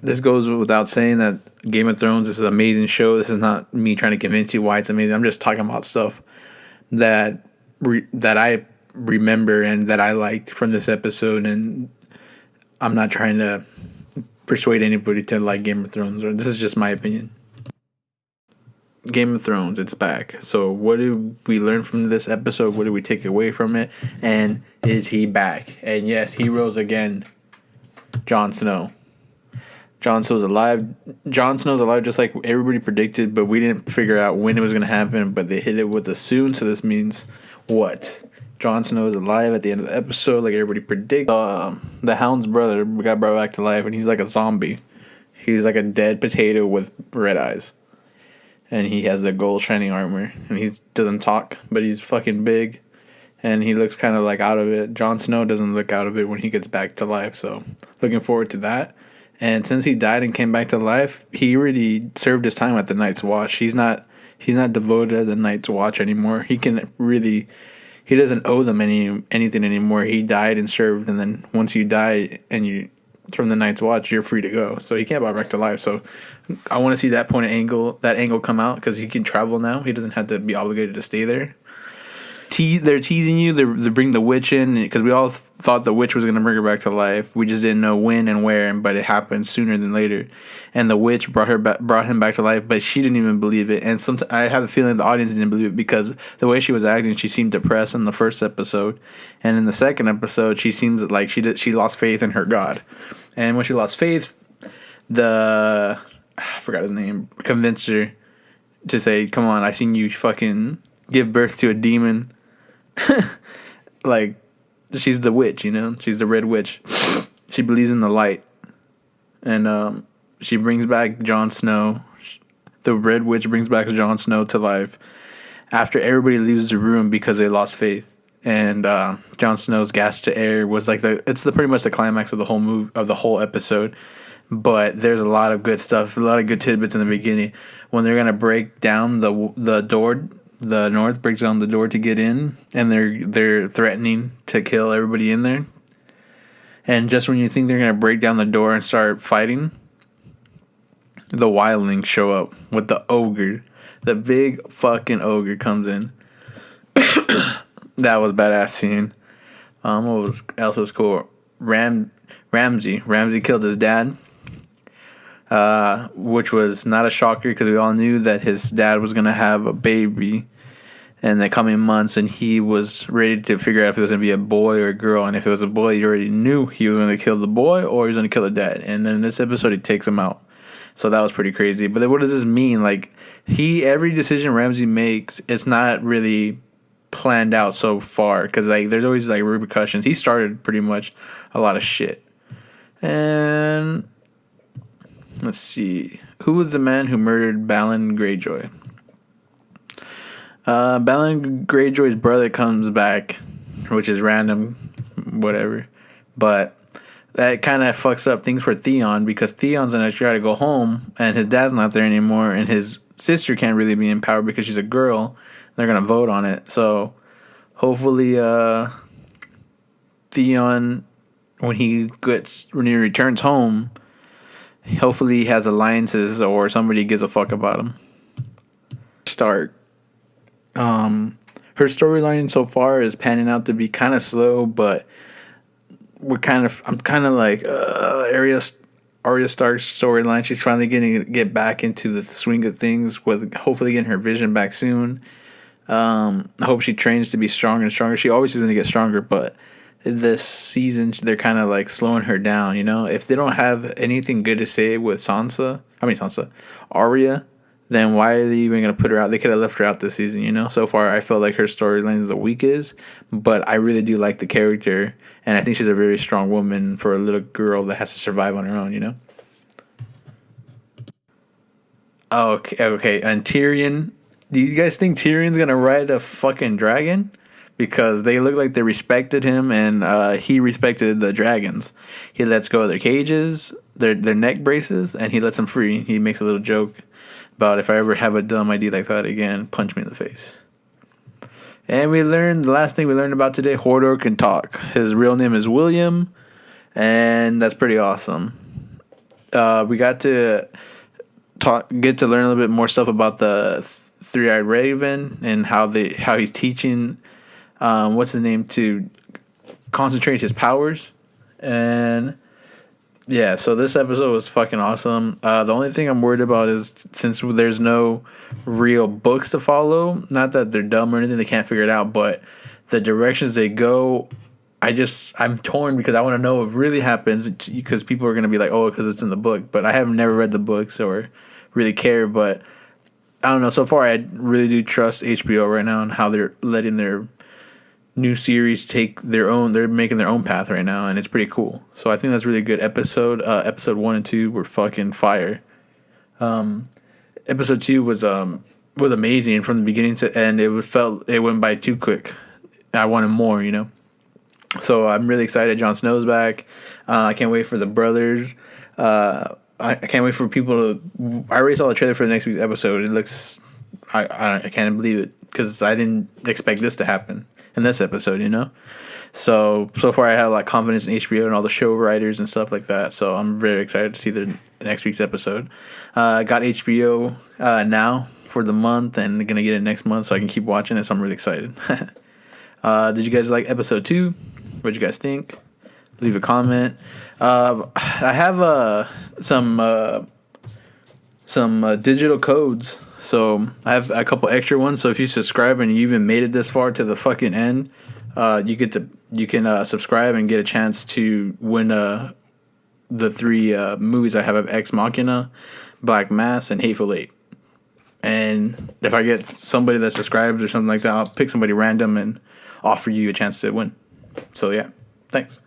this goes without saying that Game of Thrones is an amazing show. This is not me trying to convince you why it's amazing. I'm just talking about stuff that that I remember and that I liked from this episode, and I'm not trying to persuade anybody to like Game of Thrones. Or this is just my opinion. Game of Thrones, it's back. So what did we learn from this episode? What did we take away from it? And is he back? And yes, he rose again. Jon Snow. Jon Snow's alive. Jon Snow's alive just like everybody predicted, but we didn't figure out when it was going to happen, but they hit it with a soon, so this means what? Jon Snow is alive at the end of the episode like everybody predicted. The Hound's brother got brought back to life, and he's like a zombie. He's like a dead potato with red eyes. And he has the gold shining armor, and he doesn't talk, but he's fucking big, and he looks kind of like out of it. Jon Snow doesn't look out of it when he gets back to life, so looking forward to that. And since he died and came back to life, he already served his time at the Night's Watch. He's not devoted to the Night's Watch anymore. He doesn't owe them anything anymore. He died and served, and then once you die and you from the Night's Watch, you're free to go. So he can't buy back to life. So I want to see that angle come out, because he can travel now. He doesn't have to be obligated to stay there. They're teasing you. They bring the witch in because we all thought the witch was going to bring her back to life. We just didn't know when and where, but it happened sooner than later. And the witch brought him back to life, but she didn't even believe it. And I have a feeling the audience didn't believe it because the way she was acting, she seemed depressed in the first episode, and in the second episode, she seems like she lost faith in her God. And when she lost faith, I forgot his name, convinced her to say, "Come on, I seen you fucking give birth to a demon." Like, she's the witch, she's the red witch. She believes in the light, and she brings back Jon Snow. The red witch brings back Jon Snow to life after everybody leaves the room because they lost faith. And Jon Snow's gas to air was like pretty much the climax of the whole episode. But there's a lot of good stuff, a lot of good tidbits in the beginning when they're gonna break down the door. The North breaks down the door to get in, and they're threatening to kill everybody in there. And just when you think they're gonna break down the door and start fighting, the wildlings show up with the ogre. The big fucking ogre comes in. That was badass scene. What else was cool? Ramsay killed his dad, which was not a shocker because we all knew that his dad was gonna have a baby in the coming months, and he was ready to figure out if it was gonna be a boy or a girl. And if it was a boy, he already knew he was gonna kill the boy or he was gonna kill the dad. And then in this episode, he takes him out. So that was pretty crazy. But then what does this mean? Like, every decision Ramsay makes, it's not really planned out so far, because like there's always like repercussions. He started pretty much a lot of shit. And let's see, who was the man who murdered Balon Greyjoy? Balon Greyjoy's brother comes back, which is random, whatever. But that kind of fucks up things for Theon, because Theon's gonna try to go home, and his dad's not there anymore, and his sister can't really be in power because she's a girl. They're gonna vote on it, so hopefully, Theon, when he returns home, hopefully he has alliances or somebody gives a fuck about him. Stark. Her storyline so far is panning out to be kind of slow, but I'm kind of like Arya Stark's storyline. She's finally get back into the swing of things with hopefully getting her vision back soon. I hope she trains to be stronger and stronger. She always is going to get stronger, but this season they're kind of like slowing her down, If they don't have anything good to say with Arya, then why are they even going to put her out? They could have left her out this season, So far, I feel like her storyline is the weakest, but I really do like the character, and I think she's a very strong woman for a little girl that has to survive on her own, Okay, and Tyrion. Do you guys think Tyrion's going to ride a fucking dragon? Because they look like they respected him, and he respected the dragons. He lets go of their cages, their neck braces, and he lets them free. He makes a little joke about, if I ever have a dumb idea like that again, punch me in the face. And the last thing we learned about today, Hodor can talk. His real name is William, and that's pretty awesome. We got to get to learn a little bit more stuff about the Three-Eyed Raven and how he's teaching what's his name to concentrate his powers. And yeah, so this episode was fucking awesome. The only thing I'm worried about is since there's no real books to follow, not that they're dumb or anything, they can't figure it out, but the directions they go, I'm torn because I want to know what really happens, because people are going to be like, oh, because it's in the book. But I have never read the books or really care. But I don't know. So far, I really do trust HBO right now and how they're letting their new series take their own. They're making their own path right now, and it's pretty cool. So I think that's a really good episode. Episode 1 and 2 were fucking fire. Episode 2 was amazing from the beginning to end. It went by too quick. I wanted more, you know. So I'm really excited. Jon Snow's back. I can't wait for the brothers. I can't wait for people to. I already saw the trailer for the next week's episode. It looks. I can't believe it because I didn't expect this to happen in this episode. You know. So far I have like confidence in HBO and all the show writers and stuff like that. So I'm very excited to see the next week's episode. Got HBO now for the month and gonna get it next month so I can keep watching it. So I'm really excited. Did you guys like episode 2? What did you guys think? Leave a comment. I have some digital codes, so I have a couple extra ones. So if you subscribe and you even made it this far to the fucking end, you can subscribe and get a chance to win the 3 movies I have of Ex Machina, Black Mass, and Hateful Eight. And if I get somebody that subscribes or something like that, I'll pick somebody random and offer you a chance to win. So yeah, thanks.